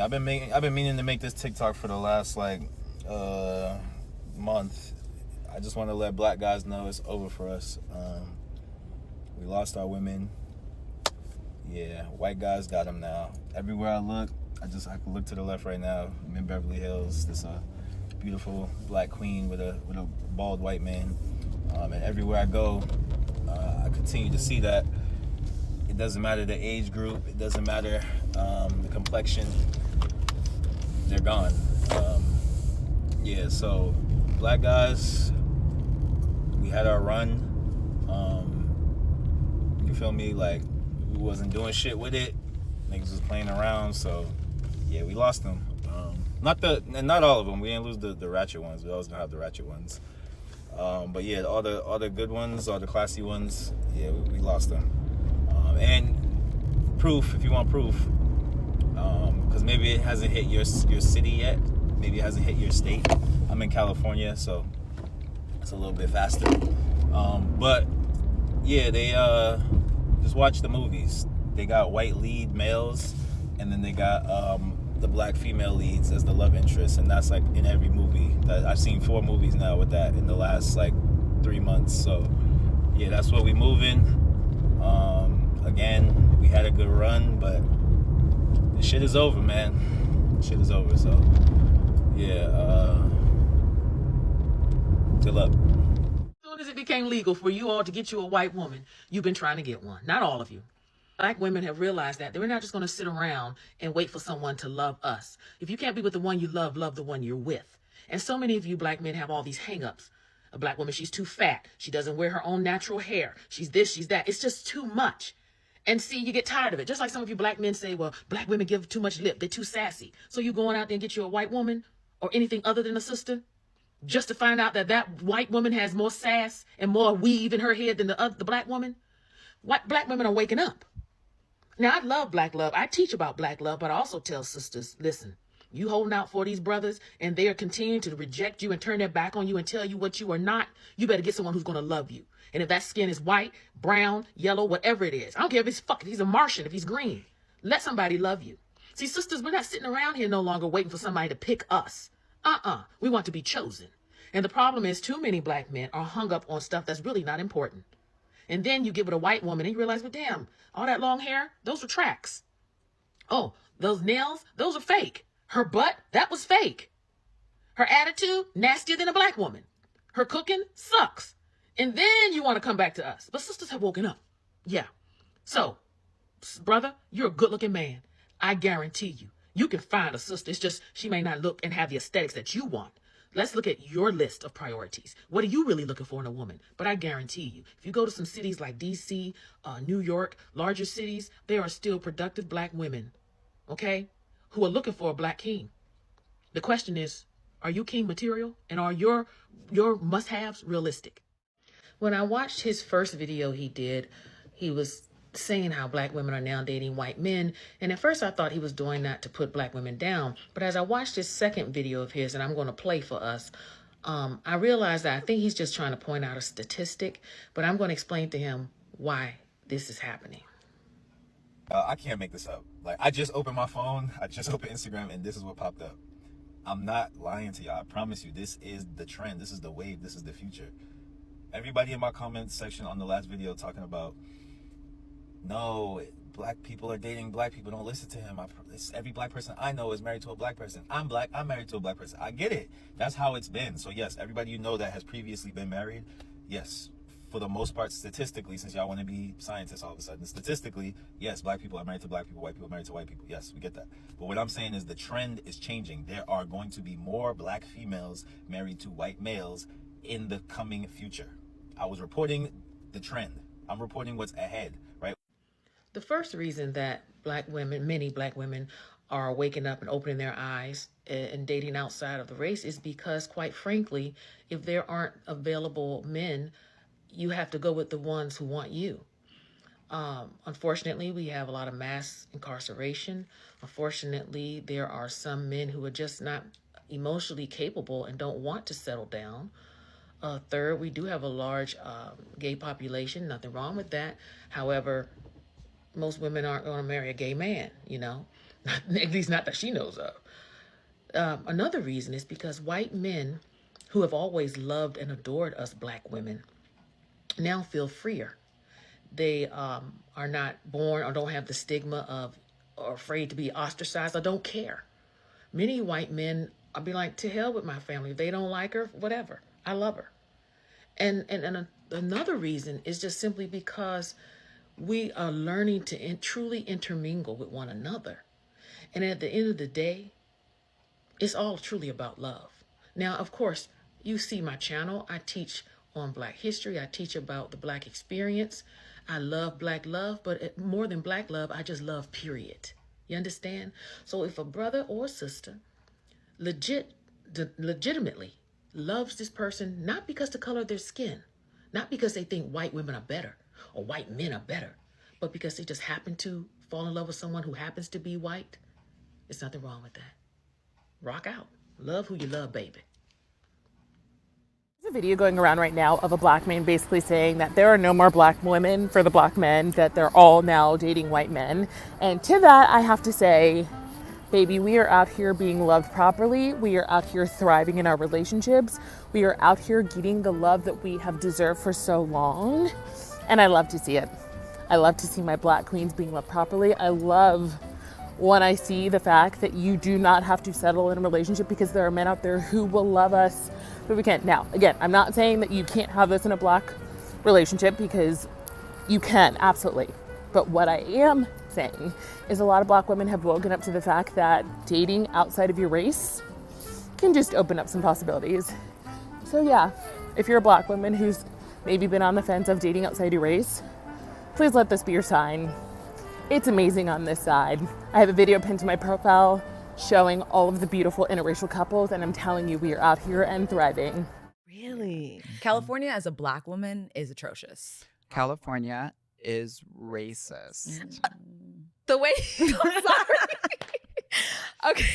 I've been meaning to make this TikTok for the last like month. I just want to let black guys know it's over for us. We lost our women. Yeah, white guys got them now. Everywhere I look, I can look to the left right now. I'm in Beverly Hills. There's a beautiful black queen with a bald white man. And everywhere I go, I continue to see that. It doesn't matter the age group. It doesn't matter the complexion. They're gone. Yeah, so black guys, we had our run. You feel me? Like, we wasn't doing shit with it. Niggas was playing around, so yeah, we lost them. Not all of them. We didn't lose the ratchet ones. We always gonna have the ratchet ones. But yeah, all the good ones, all the classy ones, yeah, we lost them. And proof, if you want proof, because maybe it hasn't hit your city yet. Maybe it hasn't hit your state. I'm in California, so it's a little bit faster. But yeah, they just watch the movies. They got white lead males, and then they got the black female leads as the love interest, and that's like in every movie. I've seen 4 movies now with that in the last like 3 months. So yeah, that's what we moving. Again, we had a good run, but this shit is over, man. This shit is over. So yeah, good luck. As soon as it became legal for you all to get you a white woman, you've been trying to get one. Not all of you. Black women have realized that we're not just going to sit around and wait for someone to love us. If you can't be with the one you love the one you're with. And so many of you black men have all these hang-ups. A black woman, she's too fat. She doesn't wear her own natural hair. She's this, she's that. It's just too much. And see, you get tired of it. Just like some of you black men say, well, black women give too much lip. They're too sassy. So you going out there and get you a white woman or anything other than a sister just to find out that that white woman has more sass and more weave in her head than the black woman? Black women are waking up. Now, I love black love. I teach about black love, but I also tell sisters, listen, you holding out for these brothers and they are continuing to reject you and turn their back on you and tell you what you are not, you better get someone who's going to love you. And if that skin is white, brown, yellow, whatever it is, I don't care if he's a Martian, if he's green, let somebody love you. See, sisters, we're not sitting around here no longer waiting for somebody to pick us. We want to be chosen. And the problem is too many black men are hung up on stuff that's really not important. And then you get with a white woman and you realize, well, damn, all that long hair, those were tracks. Oh, those nails, those are fake. Her butt, that was fake. Her attitude, nastier than a black woman. Her cooking sucks. And then you want to come back to us. But sisters have woken up. Yeah. So, brother, you're a good-looking man. I guarantee you. You can find a sister. It's just she may not look and have the aesthetics that you want. Let's look at your list of priorities. What are you really looking for in a woman? But I guarantee you, if you go to some cities like D.C., New York, larger cities, there are still productive black women, okay, who are looking for a black king. The question is, are you king material? And are your must-haves realistic? When I watched his first video he did, he was saying how black women are now dating white men. And at first I thought he was doing that to put black women down. But as I watched his second video of his, and I'm going to play for us, I realized that I think he's just trying to point out a statistic, but I'm going to explain to him why this is happening. I can't make this up. Like, I just opened my phone, I just opened Instagram, and this is what popped up. I'm not lying to y'all. I promise you, this is the trend. This is the wave. This is the future. Everybody in my comment section on the last video talking about, no, black people are dating black people. Don't listen to him. Every black person I know is married to a black person. I'm black. I'm married to a black person. I get it. That's how it's been. So yes, everybody you know that has previously been married, yes, for the most part, statistically, since y'all want to be scientists all of a sudden, statistically, yes, black people are married to black people, white people are married to white people. Yes, we get that. But what I'm saying is the trend is changing. There are going to be more black females married to white males in the coming future. I was reporting the trend. I'm reporting what's ahead, right? The first reason that black women, many black women, are waking up and opening their eyes and dating outside of the race is because, quite frankly, if there aren't available men, you have to go with the ones who want you. Unfortunately, we have a lot of mass incarceration. Unfortunately, there are some men who are just not emotionally capable and don't want to settle down. Third, we do have a large gay population. Nothing wrong with that. However, most women aren't going to marry a gay man, you know. At least not that she knows of. Another reason is because white men who have always loved and adored us black women now feel freer. They are not born or don't have the stigma of or afraid to be ostracized or don't care. Many white men are be like, to hell with my family. If they don't like her, whatever. I love her. And another reason is just simply because we are learning to truly intermingle with one another. And at the end of the day, it's all truly about love. Now, of course, you see my channel. I teach on Black history. I teach about the Black experience. I love Black love, but more than Black love, I just love, period. You understand? So if a brother or sister legitimately loves this person, not because the color of their skin, not because they think white women are better or white men are better, but because they just happen to fall in love with someone who happens to be white, there's nothing wrong with that. Rock out. Love who you love, baby. There's a video going around right now of a black man basically saying that there are no more black women for the black men, that they're all now dating white men. And to that, I have to say, baby, we are out here being loved properly. We are out here thriving in our relationships. We are out here getting the love that we have deserved for so long. And I love to see it. I love to see my black queens being loved properly. I love when I see the fact that you do not have to settle in a relationship because there are men out there who will love us, but we can't. Now, again, I'm not saying that you can't have this in a black relationship, because you can, absolutely. But what I am saying is a lot of black women have woken up to the fact that dating outside of your race can just open up some possibilities. So yeah, if you're a black woman who's maybe been on the fence of dating outside your race, please let this be your sign. It's amazing on this side. I have a video pinned to my profile showing all of the beautiful interracial couples, and I'm telling you, we are out here and thriving. Really? California as a black woman is atrocious. California is racist. The way I'm sorry. Okay.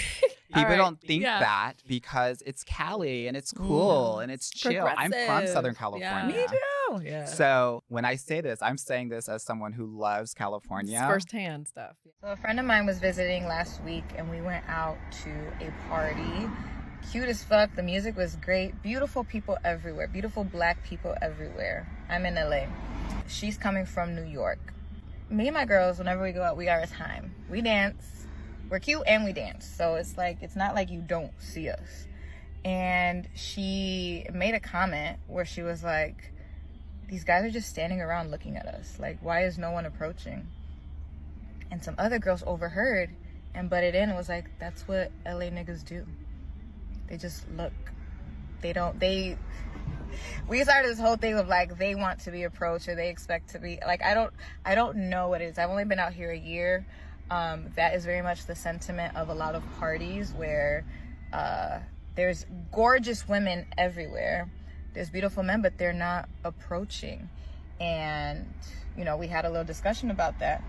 People don't think that because it's Cali and it's cool and it's chill. I'm from Southern California. Me too. Yeah. So when I say this, I'm saying this as someone who loves California. It's firsthand stuff. So a friend of mine was visiting last week and we went out to a party. Cute as fuck. The music was great. Beautiful people everywhere. Beautiful black people everywhere. I'm in LA. She's coming from New York. Me and my girls, whenever we go out, we got our time. We dance. We're cute and we dance. So it's like, it's not like you don't see us. And she made a comment where she was like, these guys are just standing around looking at us. Like, why is no one approaching? And some other girls overheard and butted in and was like, that's what LA niggas do. They just look. We started this whole thing of like, they want to be approached or they expect to be, like, I don't know what it is. I've only been out here a year. That is very much the sentiment of a lot of parties where there's gorgeous women everywhere. There's beautiful men, but they're not approaching. And, you know, we had a little discussion about that.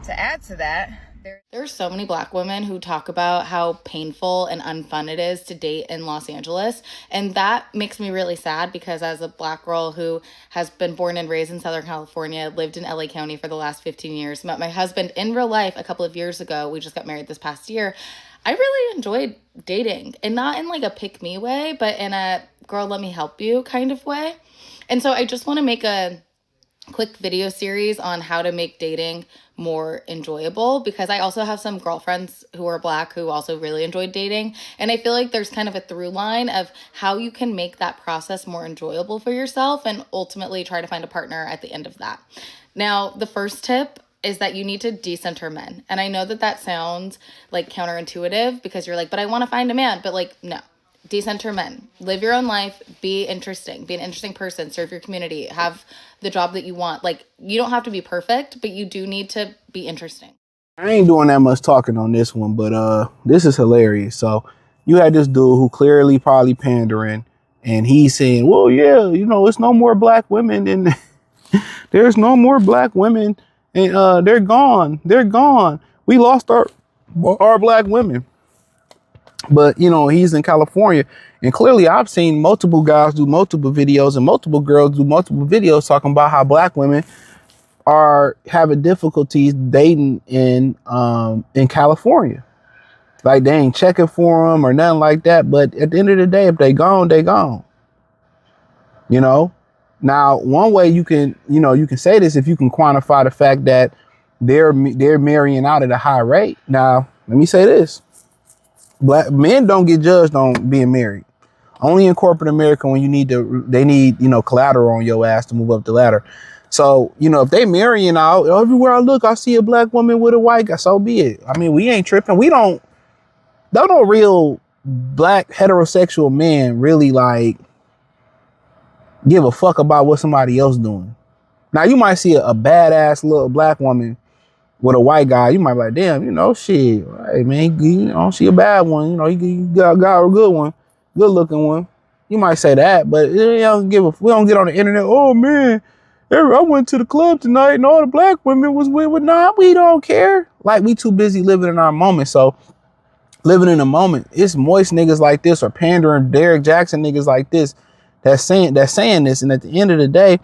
To add to that, there's so many black women who talk about how painful and unfun it is to date in Los Angeles. And that makes me really sad because as a black girl who has been born and raised in Southern California, lived in LA County for the last 15 years, met my husband in real life a couple of years ago. We just got married this past year. I really enjoyed dating, and not in like a pick me way, but in a girl, let me help you kind of way. And so I just want to make a quick video series on how to make dating more enjoyable, because I also have some girlfriends who are black who also really enjoyed dating, and I feel like there's kind of a through line of how you can make that process more enjoyable for yourself and ultimately try to find a partner at the end of that. Now, the first tip is that you need to decenter men. And I know that that sounds like counterintuitive because you're like, but I want to find a man. But like, no, decenter men. Live your own life. Be interesting. Be an interesting person. Serve your community. Have the job that you want. Like, you don't have to be perfect, but you do need to be interesting. I ain't doing that much talking on this one, but this is hilarious. So you had this dude who clearly probably pandering, and he's saying, well, yeah, you know, it's no more black women, and there's no more black women, and they're gone. They're gone. We lost our black women. But, you know, he's in California, and clearly I've seen multiple guys do multiple videos and multiple girls do multiple videos talking about how black women are having difficulties dating in California. Like they ain't checking for them or nothing like that. But at the end of the day, if they gone, they gone. You know. Now, one way you can say this if you can quantify the fact that they're marrying out at a high rate. Now, let me say this: Black men don't get judged on being married. Only in corporate America when they need collateral on your ass to move up the ladder. So, if they marrying out, everywhere I look, I see a black woman with a white guy, so be it. I mean, we ain't tripping. We don't no real black heterosexual men really like give a fuck about what somebody else doing. Now, you might see a badass little black woman with a white guy. You might be like, damn, shit. Hey, man, she a bad one. He got a good one, good looking one. You might say that, but we don't get on the internet. Oh, man, I went to the club tonight and all the black women was with. Nah, we don't care. Like, we too busy living in our moment. So, living in the moment, it's moist niggas like this or pandering Derek Jackson niggas like this that's saying this. And at the end of the day,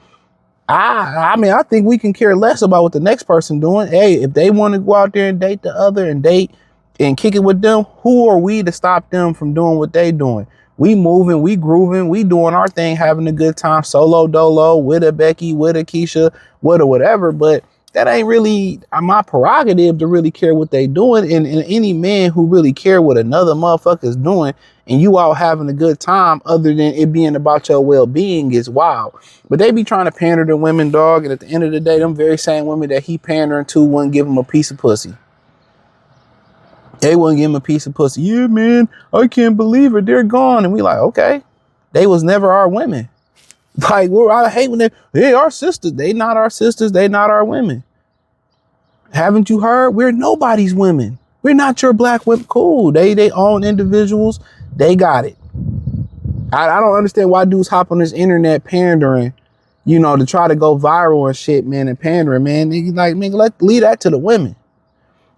I think we can care less about what the next person doing. Hey, if they want to go out there and date the other and date and kick it with them, who are we to stop them from doing what they doing? We moving, we grooving, we doing our thing, having a good time, solo dolo, with a Becky, with a Keisha, with a whatever. But that ain't really my prerogative to really care what they doing. And any man who really care what another motherfucker's doing and you all having a good time other than it being about your well-being is wild. But they be trying to pander to women, dog. And at the end of the day, them very same women that he pandering to wouldn't give him a piece of pussy. They wouldn't give him a piece of pussy. Yeah, man, I can't believe it. They're gone. And we like, okay, they was never our women. Like, I hate when they our sisters. They not our sisters. They not our women. Haven't you heard? We're nobody's women. We're not your black women. Cool. They own individuals. They got it. I don't understand why dudes hop on this internet pandering, to try to go viral and shit, man, and pandering, man. Leave that to the women.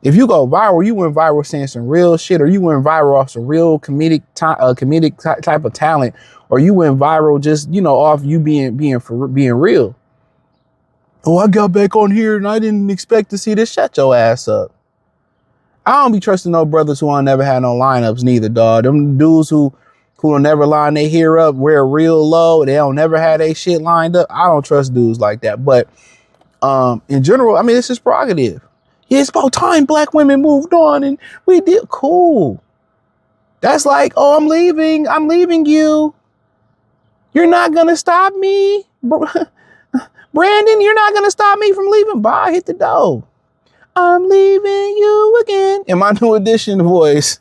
If you go viral, you went viral saying some real shit, or you went viral off some real comedic type of talent, or you went viral just, off you being real. Oh, I got back on here and I didn't expect to see this. Shut your ass up. I don't be trusting no brothers who ain't never had no lineups neither, dog. Them dudes who don't never line their hair up, wear real low, they don't never have their shit lined up. I don't trust dudes like that. But in general, I mean, it's just prerogative. Yeah, it's about time black women moved on and we did cool. That's like, oh, I'm leaving you. You're not gonna stop me. Brandon, you're not gonna stop me from leaving. Bye, hit the door. I'm leaving you again. In my new edition voice.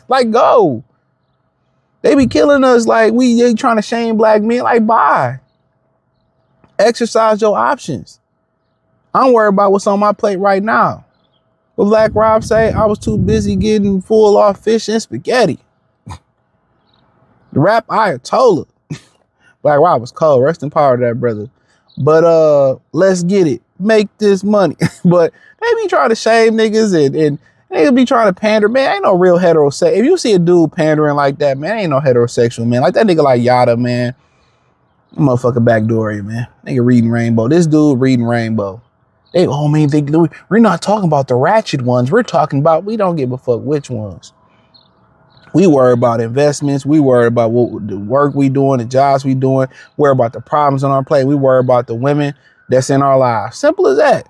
Like, go. They be killing us like they trying to shame black men. Like, bye. Exercise your options. I'm worried about what's on my plate right now. What Black Rob say? I was too busy getting full off fish and spaghetti. The rap Ayatollah. Black Rob was cold. Rest in power to that brother. But let's get it. Make this money. But they be trying to shame niggas and they be trying to pander. Man, ain't no real heterosexual. If you see a dude pandering like that, man, ain't no heterosexual, man. Like that nigga like Yada, man. Motherfucker backdoor you, man. Nigga reading Rainbow. This dude reading Rainbow. We're not talking about the ratchet ones. We're talking about, we don't give a fuck which ones. We worry about investments. We worry about the work we doing, the jobs we doing. Worry about the problems on our plate. We worry about the women that's in our lives. Simple as that.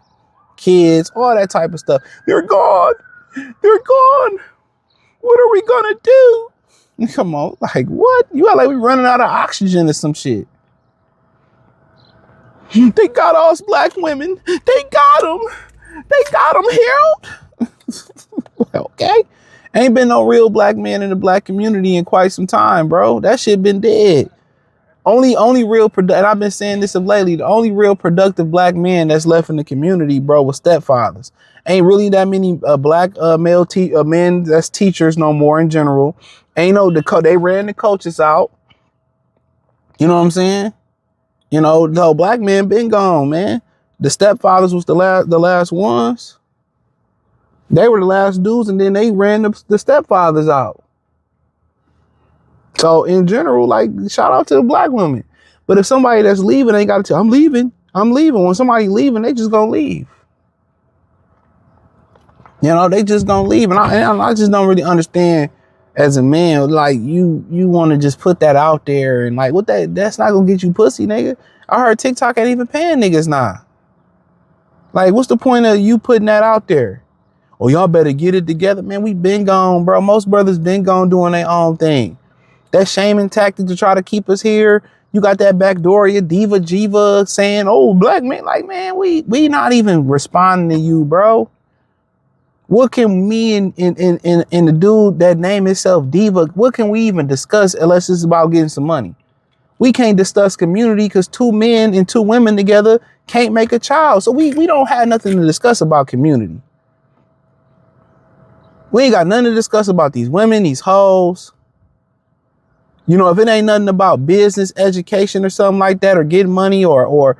Kids, all that type of stuff. They're gone. They're gone. What are we gonna do? Come on, like what? You act like we running out of oxygen or some shit. They got us black women. They got them. They got them, Harold. Okay. Ain't been no real black man in the black community in quite some time, bro. That shit been dead. Only real and I've been saying this of lately, the only real productive black man that's left in the community, bro, was stepfathers. Ain't really that many black male men that's teachers no more in general. Ain't no they ran the coaches out. You know what I'm saying? No black men been gone, man. The stepfathers was the last ones. They were the last dudes, and then they ran the stepfathers out. So in general, like, shout out to the black women. But if somebody that's leaving ain't got to tell, I'm leaving. I'm leaving. When somebody leaving, they just gonna leave. You know, they just gonna leave. And I just don't really understand as a man, like you want to just put that out there and like, that's not gonna get you pussy, nigga. I heard TikTok ain't even paying niggas now. Like, what's the point of you putting that out there? Oh, y'all better get it together. Man, we been gone, bro. Most brothers been gone doing their own thing. That shaming tactic to try to keep us here. You got that backdooria diva Jiva saying, oh, black men. Like, man, we not even responding to you, bro. What can me and the dude that name himself Diva, what can we even discuss unless it's about getting some money? We can't discuss community because 2 men and 2 women together can't make a child. So we don't have nothing to discuss about community. We ain't got nothing to discuss about these women, these hoes. You know, if it ain't nothing about business, education or something like that, or getting money or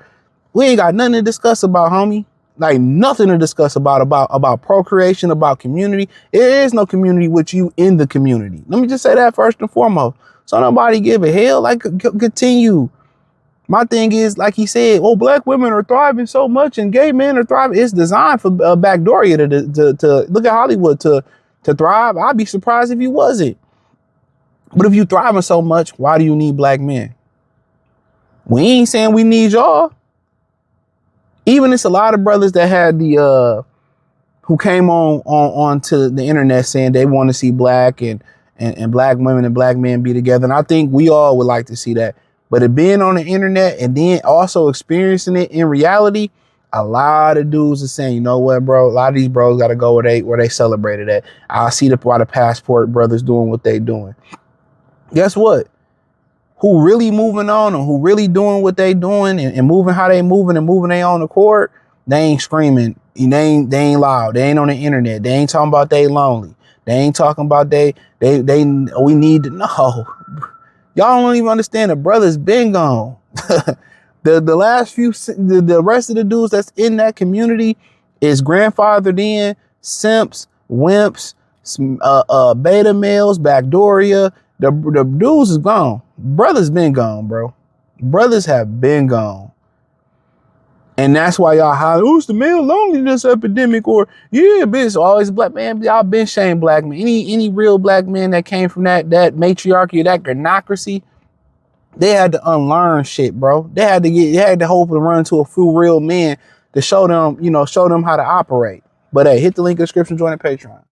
we ain't got nothing to discuss about, homie. Like nothing to discuss about procreation, about community. There is no community with you in the community. Let me just say that first and foremost. So nobody give a hell. Like continue. My thing is, like he said, oh, black women are thriving so much and gay men are thriving. It's designed for backdooria to look at Hollywood to thrive. I'd be surprised if you wasn't. But if you thriving so much, why do you need black men? We ain't saying we need y'all. Even it's a lot of brothers that had the who came on to the internet saying they want to see black and black women and black men be together. And I think we all would like to see that. But it being on the internet and then also experiencing it in reality, a lot of dudes are saying, you know what, bro? A lot of these bros got to go where they celebrated at. I see why the passport brothers doing what they doing. Guess what? Who really moving on and who really doing what they doing and moving how they moving and moving they on the court, they ain't screaming. They ain't loud. They ain't on the internet. They ain't talking about they lonely. They ain't talking about we need to know. Y'all don't even understand the brothers been gone. The last few, the rest of the dudes that's in that community is grandfathered in, simps, wimps, beta males, backdooria. The dudes is gone. Brothers been gone, bro. Brothers have been gone. And that's why y'all holler, oh, it's the male loneliness epidemic, or yeah, bitch, always black man. Y'all been shamed black men. Any real black men that came from that matriarchy, that gynocracy, they had to unlearn shit, bro. They had to hope and run to a few real men to show them how to operate. But hey, hit the link in the description, join the Patreon.